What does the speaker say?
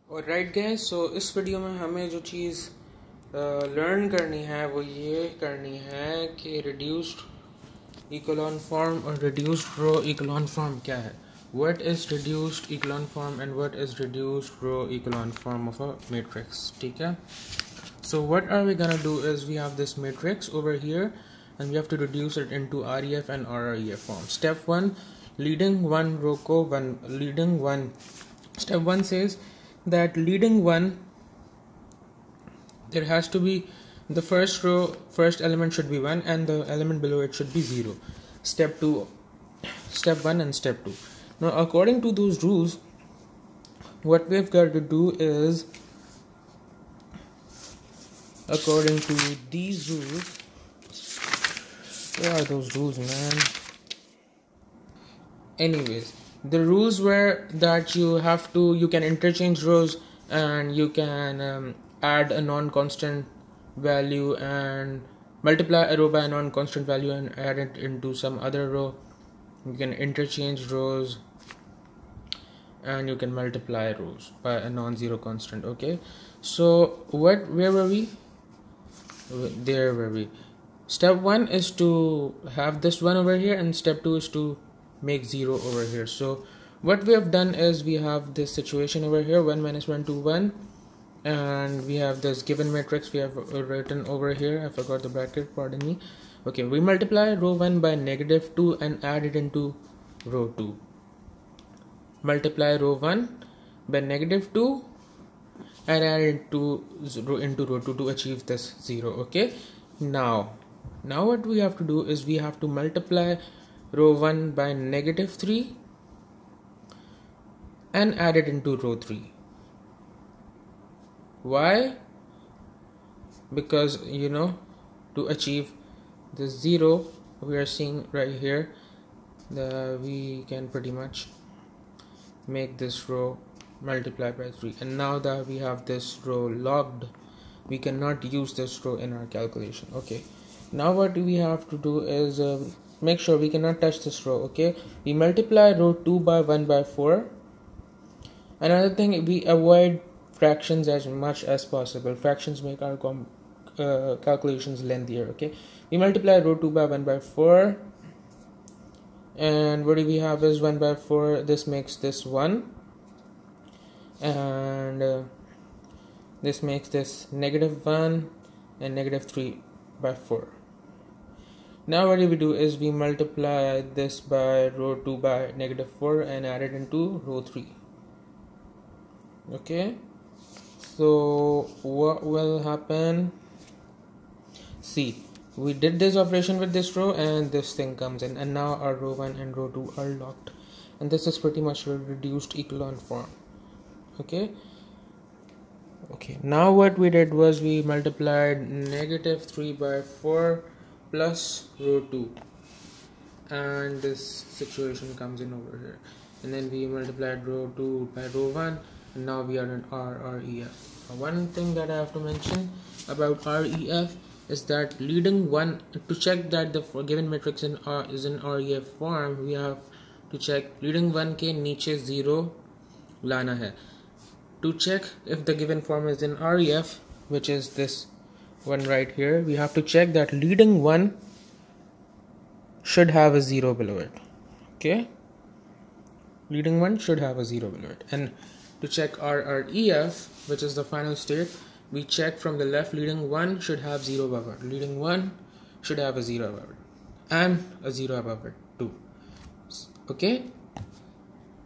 Alright guys, so इस video में हमें जो चीज़ लर्न करनी है वो ये करनी है कि रिड्यूस्ड इकोलॉन फॉर्म और रिड्यूस्ड रो इकोलॉन फॉर्म क्या है. What is reduced echelon form and what is reduced row echelon form of a matrix. ठीक है. So what are we gonna do is we have this matrix over here and we have to reduce it into REF and RREF form. Step 1, leading one row को leading one. Step 1 says that leading one, there has to be the first element should be 1 and the element below it should be 0. Step 1 and step 2. Now according to those rules, what we've got to do is, according to these rules, where are those rules, man? Anyways, the rules were that you can interchange rows and you can add a non-constant value and multiply a row by a non-constant value and add it into some other row. You can interchange rows and you can multiply rows by a non-zero constant. Okay, so where were we? There were we. Step 1 is to have this 1 over here and step 2 is to make 0 over here. So what we have done is we have this situation over here, 1 minus 1 to 1, and we have this given matrix we have written over here. I forgot the bracket, pardon me. Okay, we multiply row 1 by -2 and add it into row 2. Multiply row 1 by -2 and add it into row 2 to achieve this 0. Okay, now what we have to do is we have to multiply row 1 by -3 and add it into row 3. Why? Because to achieve the 0 we are seeing right here, we can pretty much make this row multiply by 3, and now that we have this row logged, we cannot use this row in our calculation. Okay, now what we have to do is make sure we cannot touch this row. Okay, we multiply row 2 by 1 by 4. Another thing, we avoid fractions as much as possible. Fractions make our calculations lengthier. Okay, we multiply row 2 by 1 by 4, and what do we have is 1 by 4. This makes this 1, and this makes this -1 and -3 by 4. Now what do we do is we multiply this by row 2 by -4 and add it into row 3. Okay, so what will happen? See, we did this operation with this row and this thing comes in, and now our row 1 and row 2 are locked, and this is pretty much a reduced echelon form. Okay, now what we did was we multiplied -3 by 4 plus row 2, and this situation comes in over here, and then we multiplied row 2 by row 1, and now we are in RREF. One thing that I have to mention about REF is that leading one, to check that the given matrix is in REF form, we have to check leading 1 के नीचे 0 लाना है. To check if the given form is in REF, which is this one right here, we have to check that leading 1 should have a 0 below it. Okay, leading 1 should have a 0 below it. And to check RREF, which is the final state, we check from the left. Leading 1 should have 0 above it. Leading 1 should have a 0 above it and a 0 above it too. Okay,